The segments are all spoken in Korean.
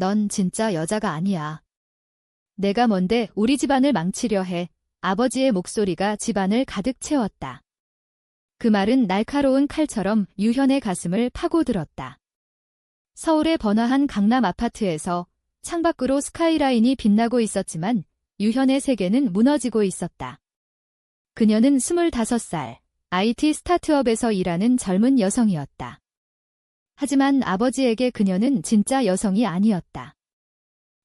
넌 진짜 여자가 아니야. 내가 뭔데 우리 집안을 망치려 해. 아버지의 목소리가 집안을 가득 채웠다. 그 말은 날카로운 칼처럼 유현의 가슴을 파고들었다. 서울의 번화한 강남 아파트에서 창밖으로 스카이라인이 빛나고 있었지만 유현의 세계는 무너지고 있었다. 그녀는 25살, IT 스타트업에서 일하는 젊은 여성이었다. 하지만 아버지에게 그녀는 진짜 여성이 아니었다.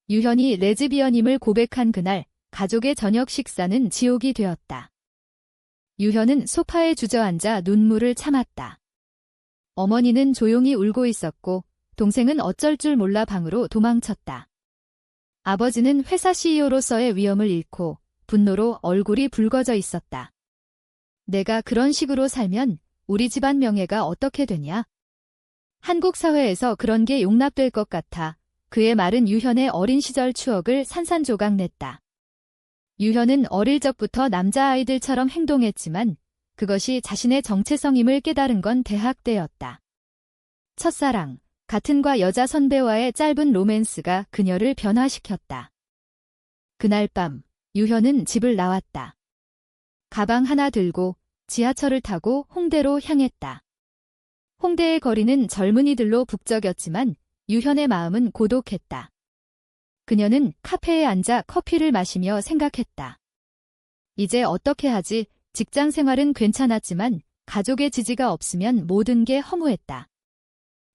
유현이 레즈비언임을 고백한 그날, 가족의 저녁 식사는 지옥이 되었다. 유현은 소파에 주저앉아 눈물을 참았다. 어머니는 조용히 울고 있었고 동생은 어쩔 줄 몰라 방으로 도망쳤다. 아버지는 회사 CEO로서의 위엄을 잃고 분노로 얼굴이 붉어져 있었다. 내가 그런 식으로 살면 우리 집안 명예가 어떻게 되냐? 한국 사회에서 그런 게 용납될 것 같아. 그의 말은 유현의 어린 시절 추억을 산산조각 냈다. 유현은 어릴 적부터 남자아이들처럼 행동했지만 그것이 자신의 정체성임을 깨달은 건 대학 때였다. 첫사랑, 같은 과 여자 선배와의 짧은 로맨스가 그녀를 변화시켰다. 그날 밤, 유현은 집을 나왔다. 가방 하나 들고 지하철을 타고 홍대로 향했다. 홍대의 거리는 젊은이들로 북적였지만 유현의 마음은 고독했다. 그녀는 카페에 앉아 커피를 마시며 생각했다. 이제 어떻게 하지? 직장 생활은 괜찮았지만 가족의 지지가 없으면 모든 게 허무했다.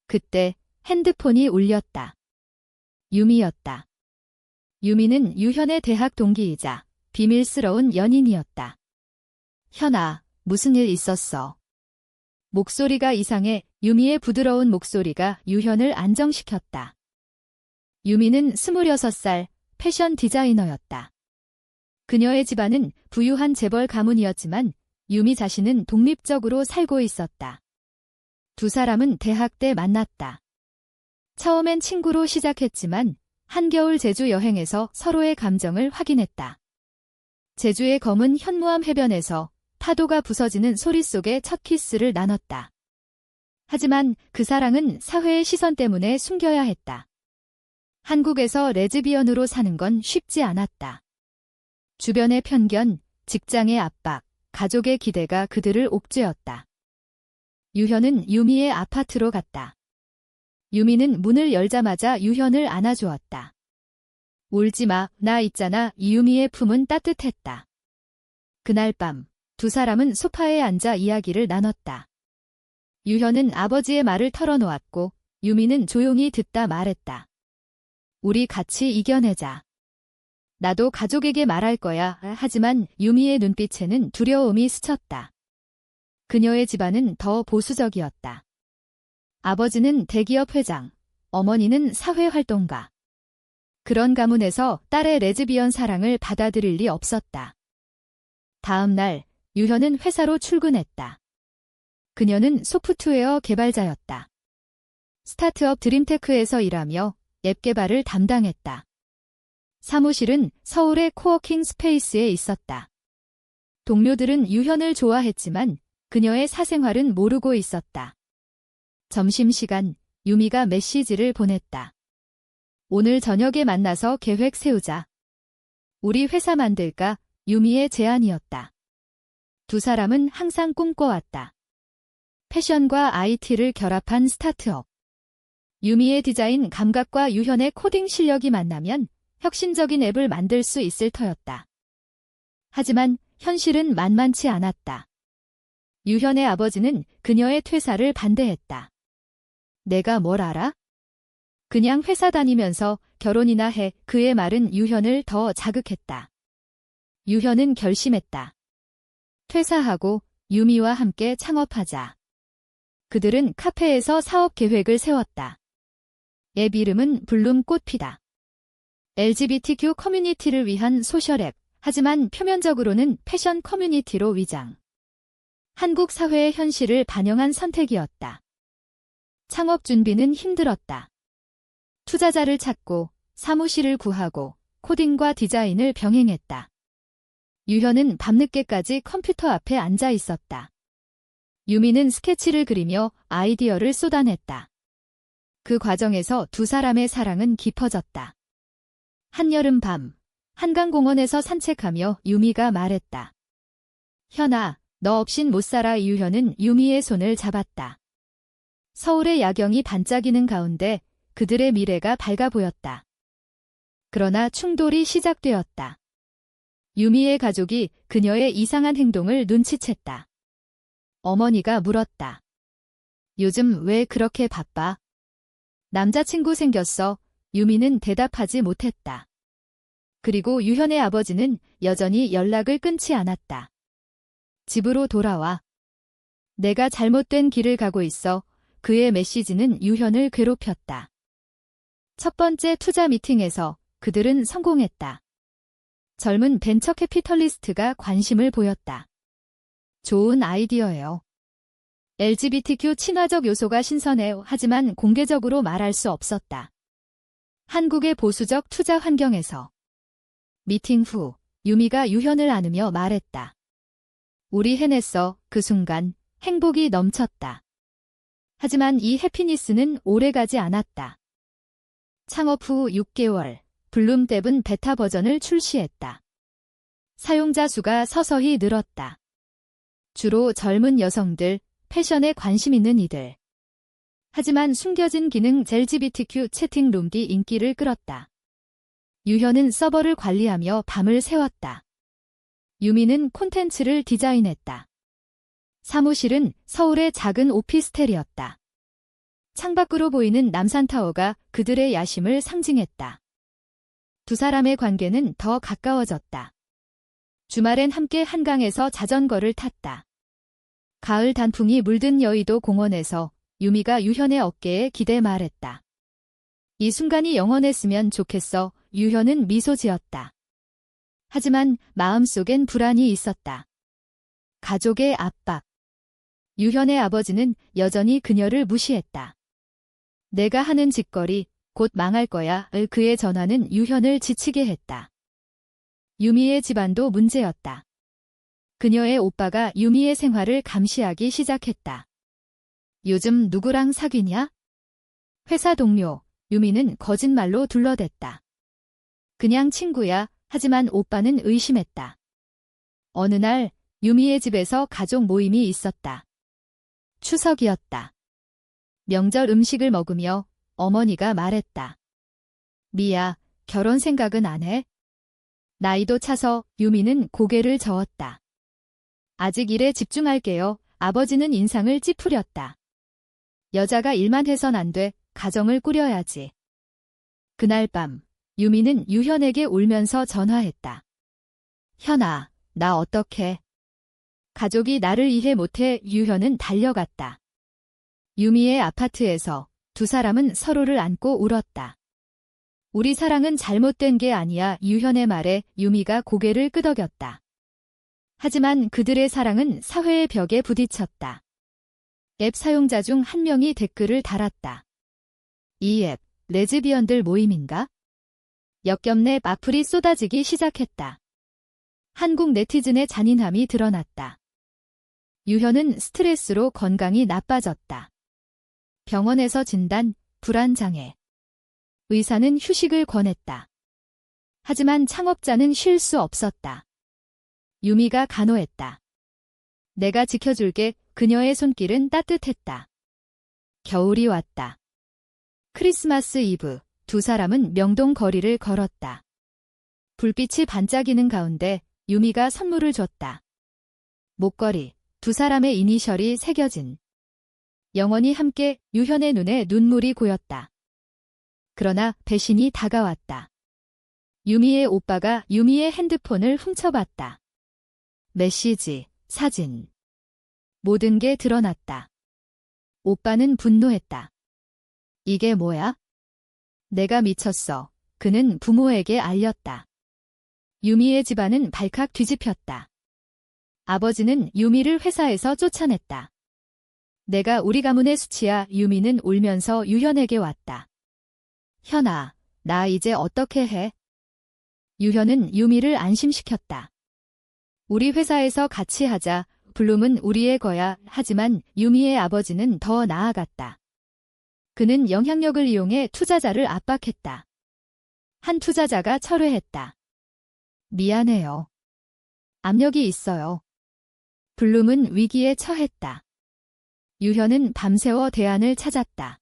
그때 핸드폰이 울렸다. 유미였다. 유미는 유현의 대학 동기이자 비밀스러운 연인이었다. 현아, 무슨 일 있었어? 목소리가 이상해. 유미의 부드러운 목소리가 유현을 안정시켰다. 유미는 26살, 패션 디자이너였다. 그녀의 집안은 부유한 재벌 가문이었지만 유미 자신은 독립적으로 살고 있었다. 두 사람은 대학 때 만났다. 처음엔 친구로 시작했지만 한겨울 제주 여행에서 서로의 감정을 확인했다. 제주의 검은 현무암 해변에서 파도가 부서지는 소리 속에 첫 키스를 나눴다. 하지만 그 사랑은 사회의 시선 때문에 숨겨야 했다. 한국에서 레즈비언으로 사는 건 쉽지 않았다. 주변의 편견, 직장의 압박, 가족의 기대가 그들을 옥죄었다. 유현은 유미의 아파트로 갔다. 유미는 문을 열자마자 유현을 안아주었다. 울지 마, 나 있잖아. 이유미의 품은 따뜻했다. 그날 밤, 두 사람은 소파에 앉아 이야기를 나눴다. 유현은 아버지의 말을 털어놓았고 유미는 조용히 듣다 말했다. 우리 같이 이겨내자. 나도 가족에게 말할 거야. 하지만 유미의 눈빛에는 두려움이 스쳤다. 그녀의 집안은 더 보수적이었다. 아버지는 대기업 회장, 어머니는 사회활동가. 그런 가문에서 딸의 레즈비언 사랑을 받아들일 리 없었다. 다음 날, 유현은 회사로 출근했다. 그녀는 소프트웨어 개발자였다. 스타트업 드림테크에서 일하며 앱 개발을 담당했다. 사무실은 서울의 코워킹 스페이스에 있었다. 동료들은 유현을 좋아했지만 그녀의 사생활은 모르고 있었다. 점심시간, 유미가 메시지를 보냈다. 오늘 저녁에 만나서 계획 세우자. 우리 회사 만들까? 유미의 제안이었다. 두 사람은 항상 꿈꿔왔다. 패션과 IT를 결합한 스타트업. 유미의 디자인 감각과 유현의 코딩 실력이 만나면 혁신적인 앱을 만들 수 있을 터였다. 하지만 현실은 만만치 않았다. 유현의 아버지는 그녀의 퇴사를 반대했다. 내가 뭘 알아? 그냥 회사 다니면서 결혼이나 해. 그의 말은 유현을 더 자극했다. 유현은 결심했다. 퇴사하고 유미와 함께 창업하자. 그들은 카페에서 사업 계획을 세웠다. 앱 이름은 블룸 꽃피다. LGBTQ 커뮤니티를 위한 소셜 앱, 하지만 표면적으로는 패션 커뮤니티로 위장. 한국 사회의 현실을 반영한 선택이었다. 창업 준비는 힘들었다. 투자자를 찾고 사무실을 구하고 코딩과 디자인을 병행했다. 유현은 밤늦게까지 컴퓨터 앞에 앉아 있었다. 유미는 스케치를 그리며 아이디어를 쏟아냈다. 그 과정에서 두 사람의 사랑은 깊어졌다. 한여름 밤, 한강공원에서 산책하며 유미가 말했다. 현아, 너 없인 못 살아. 유현은 유미의 손을 잡았다. 서울의 야경이 반짝이는 가운데 그들의 미래가 밝아 보였다. 그러나 충돌이 시작되었다. 유미의 가족이 그녀의 이상한 행동을 눈치챘다. 어머니가 물었다. 요즘 왜 그렇게 바빠? 남자친구 생겼어. 유미는 대답하지 못했다. 그리고 유현의 아버지는 여전히 연락을 끊지 않았다. 집으로 돌아와. 내가 잘못된 길을 가고 있어. 그의 메시지는 유현을 괴롭혔다. 첫 번째 투자 미팅에서 그들은 성공했다. 젊은 벤처 캐피털리스트가 관심을 보였다. 좋은 아이디어예요. LGBTQ 친화적 요소가 신선해요. 하지만 공개적으로 말할 수 없었다. 한국의 보수적 투자 환경에서. 미팅 후 유미가 유현을 안으며 말했다. 우리 해냈어. 그 순간 행복이 넘쳤다. 하지만 이 해피니스는 오래가지 않았다. 창업 후 6개월, 블룸랩은 베타 버전을 출시했다. 사용자 수가 서서히 늘었다. 주로 젊은 여성들, 패션에 관심 있는 이들. 하지만 숨겨진 기능 LGBTQ 채팅룸이 인기를 끌었다. 유현은 서버를 관리하며 밤을 새웠다. 유미는 콘텐츠를 디자인했다. 사무실은 서울의 작은 오피스텔이었다. 창밖으로 보이는 남산타워가 그들의 야심을 상징했다. 두 사람의 관계는 더 가까워졌다. 주말엔 함께 한강에서 자전거를 탔다. 가을 단풍이 물든 여의도 공원에서 유미가 유현의 어깨에 기대 말했다. 이 순간이 영원했으면 좋겠어. 유현은 미소 지었다. 하지만 마음속엔 불안이 있었다. 가족의 압박. 유현의 아버지는 여전히 그녀를 무시했다. 내가 하는 짓거리, 곧 망할 거야. 그의 전화는 유현을 지치게 했다. 유미의 집안도 문제였다. 그녀의 오빠가 유미의 생활을 감시하기 시작했다. 요즘 누구랑 사귀냐? 회사 동료, 유미는 거짓말로 둘러댔다. 그냥 친구야. 하지만 오빠는 의심했다. 어느 날 유미의 집에서 가족 모임이 있었다. 추석이었다. 명절 음식을 먹으며 어머니가 말했다. 미야, 결혼 생각은 안 해? 나이도 차서. 유미는 고개를 저었다. 아직 일에 집중할게요. 아버지는 인상을 찌푸렸다. 여자가 일만 해선 안 돼. 가정을 꾸려야지. 그날 밤 유미는 유현에게 울면서 전화했다. 현아, 나 어떡해? 가족이 나를 이해 못해. 유현은 달려갔다. 유미의 아파트에서 두 사람은 서로를 안고 울었다. 우리 사랑은 잘못된 게 아니야. 유현의 말에 유미가 고개를 끄덕였다. 하지만 그들의 사랑은 사회의 벽에 부딪혔다. 앱 사용자 중 한 명이 댓글을 달았다. 이 앱, 레즈비언들 모임인가? 역겹네. 악플이 쏟아지기 시작했다. 한국 네티즌의 잔인함이 드러났다. 유현은 스트레스로 건강이 나빠졌다. 병원에서 진단, 불안장애. 의사는 휴식을 권했다. 하지만 창업자는 쉴 수 없었다. 유미가 간호했다. 내가 지켜줄게. 그녀의 손길은 따뜻했다. 겨울이 왔다. 크리스마스 이브, 두 사람은 명동 거리를 걸었다. 불빛이 반짝이는 가운데 유미가 선물을 줬다. 목걸이, 두 사람의 이니셜이 새겨진. 영원히 함께. 유현의 눈에 눈물이 고였다. 그러나 배신이 다가왔다. 유미의 오빠가 유미의 핸드폰을 훔쳐봤다. 메시지, 사진. 모든 게 드러났다. 오빠는 분노했다. 이게 뭐야? 내가 미쳤어. 그는 부모에게 알렸다. 유미의 집안은 발칵 뒤집혔다. 아버지는 유미를 회사에서 쫓아냈다. 내가 우리 가문의 수치야. 유미는 울면서 유현에게 왔다. 현아, 나 이제 어떻게 해? 유현은 유미를 안심시켰다. 우리 회사에서 같이 하자. 블룸은 우리의 거야. 하지만 유미의 아버지는 더 나아갔다. 그는 영향력을 이용해 투자자를 압박했다. 한 투자자가 철회했다. 미안해요. 압력이 있어요. 블룸은 위기에 처했다. 유현은 밤새워 대안을 찾았다.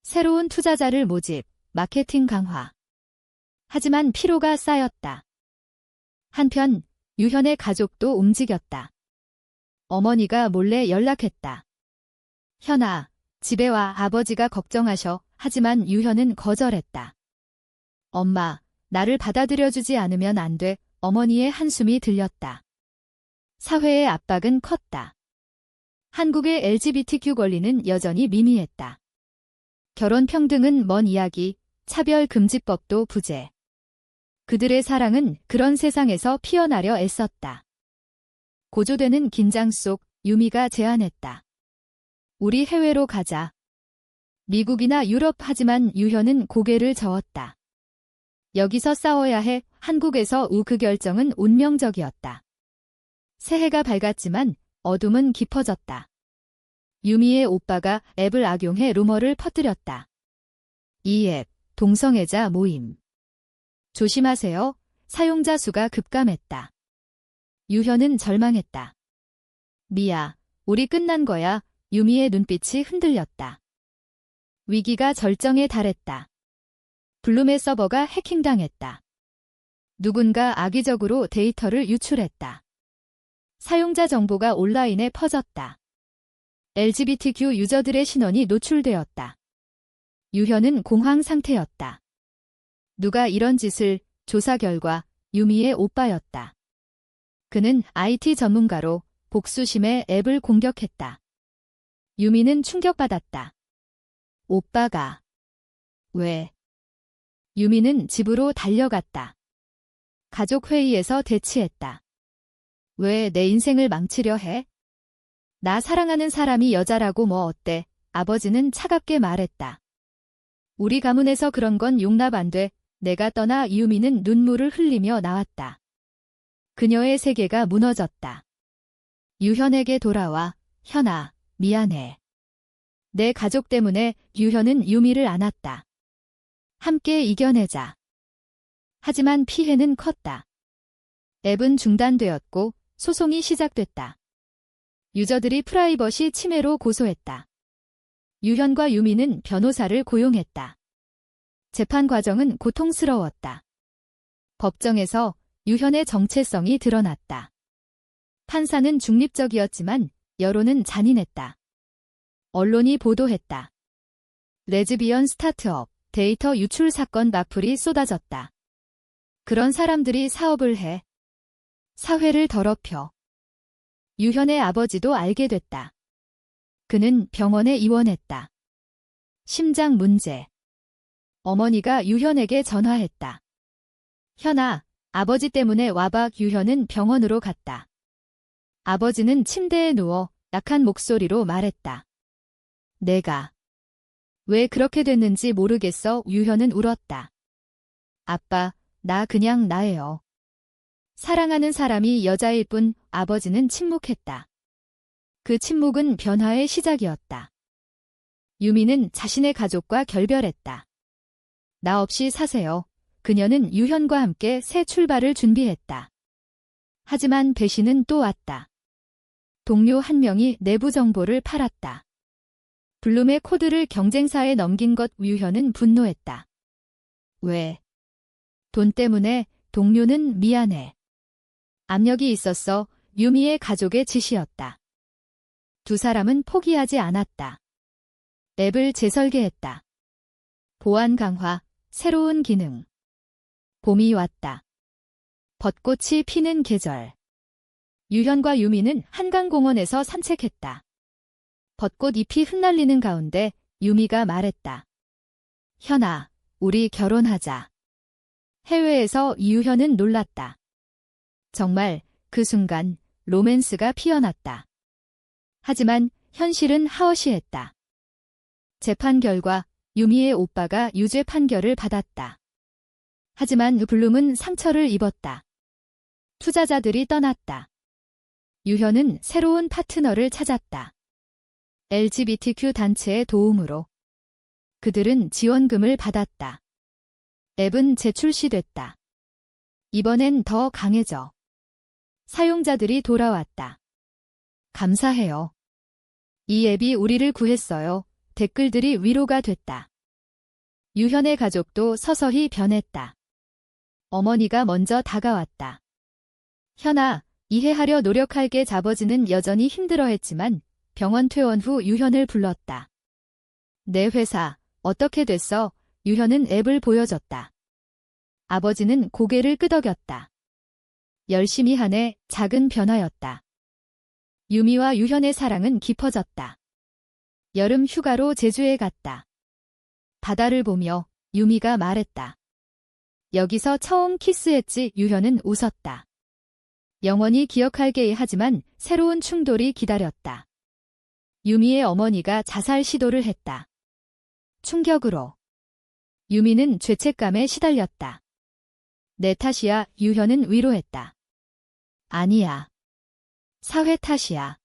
새로운 투자자를 모집, 마케팅 강화. 하지만 피로가 쌓였다. 한편 유현의 가족도 움직였다. 어머니가 몰래 연락했다. 현아, 집에 와. 아버지가 걱정하셔. 하지만 유현은 거절했다. 엄마, 나를 받아들여주지 않으면 안 돼. 어머니의 한숨이 들렸다. 사회의 압박은 컸다. 한국의 LGBTQ 권리는 여전히 미미했다. 결혼 평등은 먼 이야기, 차별금지법도 부재. 그들의 사랑은 그런 세상에서 피어나려 애썼다. 고조되는 긴장 속 유미가 제안했다. 우리 해외로 가자. 미국이나 유럽. 하지만 유현은 고개를 저었다. 여기서 싸워야 해. 한국에서 그 결정은 운명적이었다. 새해가 밝았지만 어둠은 깊어졌다. 유미의 오빠가 앱을 악용해 루머를 퍼뜨렸다. 이 앱, 동성애자 모임. 조심하세요. 사용자 수가 급감했다. 유현은 절망했다. 미야, 우리 끝난 거야. 유미의 눈빛이 흔들렸다. 위기가 절정에 달했다. 블룸의 서버가 해킹당했다. 누군가 악의적으로 데이터를 유출했다. 사용자 정보가 온라인에 퍼졌다. LGBTQ 유저들의 신원이 노출되었다. 유현은 공황 상태였다. 누가 이런 짓을? 조사 결과 유미의 오빠였다. 그는 IT 전문가로 복수심에 앱을 공격했다. 유미는 충격받았다. 오빠가. 왜? 유미는 집으로 달려갔다. 가족 회의에서 대치했다. 왜 내 인생을 망치려 해? 나 사랑하는 사람이 여자라고 뭐 어때? 아버지는 차갑게 말했다. 우리 가문에서 그런 건 용납 안 돼. 내가 떠나 유미는 눈물을 흘리며 나왔다. 그녀의 세계가 무너졌다. 유현에게 돌아와. 현아, 미안해. 내 가족 때문에. 유현은 유미를 안았다. 함께 이겨내자. 하지만 피해는 컸다. 앱은 중단되었고 소송이 시작됐다. 유저들이 프라이버시 침해로 고소했다. 유현과 유미는 변호사를 고용했다. 재판 과정은 고통스러웠다. 법정에서 유현의 정체성이 드러났다. 판사는 중립적이었지만 여론은 잔인했다. 언론이 보도했다. 레즈비언 스타트업, 데이터 유출 사건. 악플이 쏟아졌다. 그런 사람들이 사업을 해. 사회를 더럽혀. 유현의 아버지도 알게 됐다. 그는 병원에 입원했다. 심장 문제. 어머니가 유현에게 전화했다. 현아, 아버지 때문에 와봐. 유현은 병원으로 갔다. 아버지는 침대에 누워 약한 목소리로 말했다. 내가 왜 그렇게 됐는지 모르겠어. 유현은 울었다. 아빠, 나 그냥 나예요. 사랑하는 사람이 여자일 뿐. 아버지는 침묵했다. 그 침묵은 변화의 시작이었다. 유미는 자신의 가족과 결별했다. 나 없이 사세요. 그녀는 유현과 함께 새 출발을 준비했다. 하지만 배신은 또 왔다. 동료 한 명이 내부 정보를 팔았다. 블룸의 코드를 경쟁사에 넘긴 것. 유현은 분노했다. 왜? 돈 때문에. 동료는 미안해. 압력이 있었어. 유미의 가족의 짓이었다. 두 사람은 포기하지 않았다. 앱을 재설계했다. 보안 강화, 새로운 기능. 봄이 왔다. 벚꽃이 피는 계절. 유현과 유미는 한강공원에서 산책했다. 벚꽃 잎이 흩날리는 가운데 유미가 말했다. 현아, 우리 결혼하자. 해외에서 유현은 놀랐다. 정말 그 순간 로맨스가 피어났다. 하지만 현실은 하어시했다. 재판 결과 유미의 오빠가 유죄 판결을 받았다. 하지만 블룸은 상처를 입었다. 투자자들이 떠났다. 유현은 새로운 파트너를 찾았다. LGBTQ 단체의 도움으로. 그들은 지원금을 받았다. 앱은 재출시됐다. 이번엔 더 강해져. 사용자들이 돌아왔다. 감사해요. 이 앱이 우리를 구했어요. 댓글들이 위로가 됐다. 유현의 가족도 서서히 변했다. 어머니가 먼저 다가왔다. 현아, 이해하려 노력할게. 아버지는 여전히 힘들어했지만 병원 퇴원 후 유현을 불렀다. 내 회사, 어떻게 됐어? 유현은 앱을 보여줬다. 아버지는 고개를 끄덕였다. 열심히 하네. 작은 변화였다. 유미와 유현의 사랑은 깊어졌다. 여름 휴가로 제주에 갔다. 바다를 보며 유미가 말했다. 여기서 처음 키스했지. 유현은 웃었다. 영원히 기억할게. 하지만 새로운 충돌이 기다렸다. 유미의 어머니가 자살 시도를 했다. 충격으로. 유미는 죄책감에 시달렸다. 내 탓이야. 유현은 위로했다. 아니야. 사회 탓이야.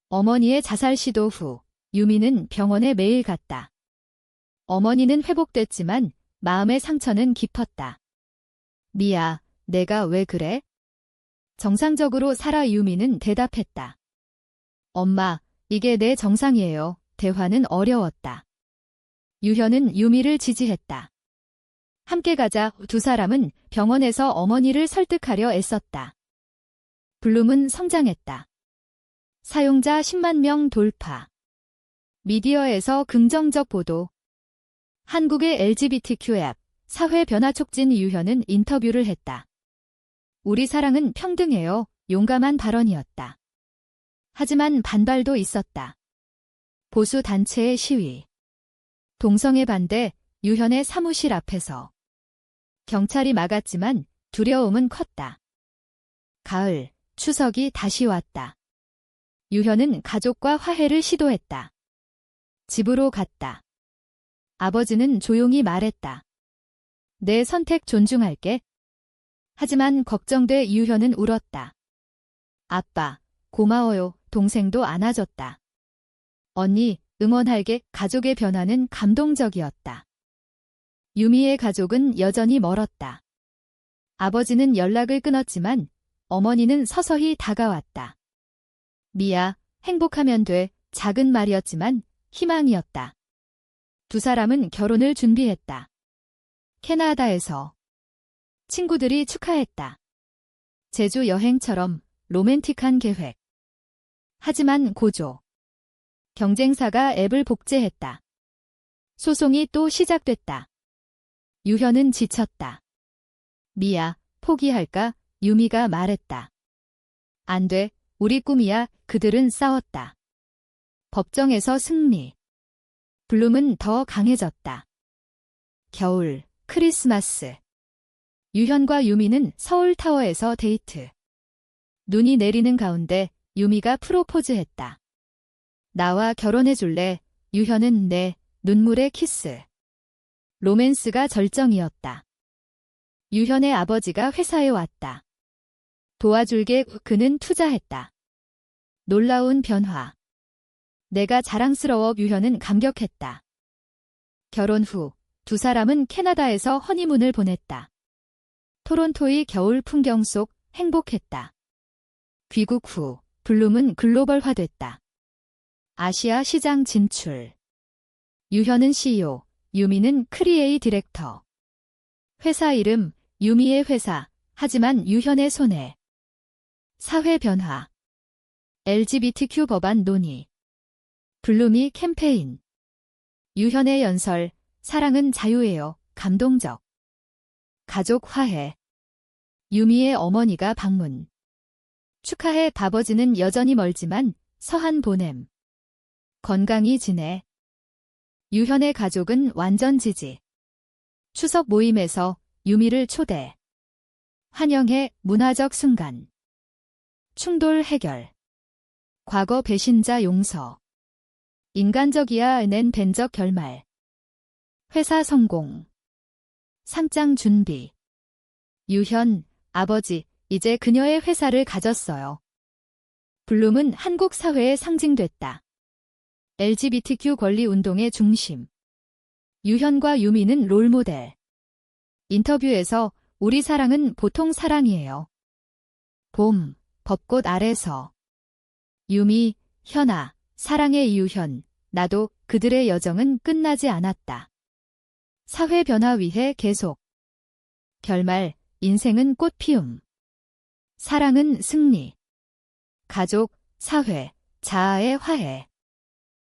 어머니의 자살 시도 후 유미는 병원에 매일 갔다. 어머니는 회복됐지만 마음의 상처는 깊었다. 미야, 내가 왜 그래? 정상적으로 살아. 유미는 대답했다. 엄마, 이게 내 정상이에요. 대화는 어려웠다. 유현은 유미를 지지했다. 함께 가자. 두 사람은 병원에서 어머니를 설득하려 애썼다. 블룸은 성장했다. 사용자 10만 명 돌파. 미디어에서 긍정적 보도. 한국의 LGBTQ 앱, 사회 변화 촉진. 유현은 인터뷰를 했다. 우리 사랑은 평등해요. 용감한 발언이었다. 하지만 반발도 있었다. 보수 단체의 시위. 동성애 반대. 유현의 사무실 앞에서. 경찰이 막았지만 두려움은 컸다. 가을, 추석이 다시 왔다. 유현은 가족과 화해를 시도했다. 집으로 갔다. 아버지는 조용히 말했다. 내 선택 존중할게. 하지만 걱정돼. 유현은 울었다. 아빠, 고마워요. 동생도 안아줬다. 언니, 응원할게. 가족의 변화는 감동적이었다. 유미의 가족은 여전히 멀었다. 아버지는 연락을 끊었지만 어머니는 서서히 다가왔다. 미야, 행복하면 돼. 작은 말이었지만 희망이었다. 두 사람은 결혼을 준비했다. 캐나다에서. 친구들이 축하했다. 제주 여행처럼 로맨틱한 계획. 하지만 고조. 경쟁사가 앱을 복제했다. 소송이 또 시작됐다. 유현은 지쳤다. 미야, 포기할까? 유미가 말했다. 안 돼. 우리 꿈이야. 그들은 싸웠다. 법정에서 승리. 블룸은 더 강해졌다. 겨울, 크리스마스. 유현과 유미는 서울타워에서 데이트. 눈이 내리는 가운데 유미가 프로포즈했다. 나와 결혼해줄래? 유현은 네. 눈물의 키스. 로맨스가 절정이었다. 유현의 아버지가 회사에 왔다. 도와줄게. 그는 투자했다. 놀라운 변화. 내가 자랑스러워. 유현은 감격했다. 결혼 후 두 사람은 캐나다에서 허니문을 보냈다. 토론토의 겨울 풍경 속 행복했다. 귀국 후 블룸은 글로벌화됐다. 아시아 시장 진출. 유현은 CEO, 유미는 크리에이 디렉터. 회사 이름, 유미의 회사, 하지만 유현의 손해. 사회 변화. LGBTQ 법안 논의. 블룸이 캠페인. 유현의 연설, 사랑은 자유예요. 감동적. 가족 화해. 유미의 어머니가 방문. 축하해. 아버지는 여전히 멀지만 서한 보냄. 건강히 지내. 유현의 가족은 완전 지지. 추석 모임에서 유미를 초대. 환영해. 문화적 순간. 충돌 해결. 과거 배신자 용서. 인간적이야. 낸 벤적 결말. 회사 성공. 상장 준비. 유현, 아버지, 이제 그녀의 회사를 가졌어요. 블룸은 한국 사회에 상징됐다. LGBTQ 권리 운동의 중심. 유현과 유미는 롤모델. 인터뷰에서 우리 사랑은 보통 사랑이에요. 봄, 벚꽃 아래서. 유미, 현아, 사랑의 이유현, 나도 그들의 여정은 끝나지 않았다. 사회 변화 위해 계속. 결말, 인생은 꽃피움. 사랑은 승리. 가족, 사회, 자아의 화해.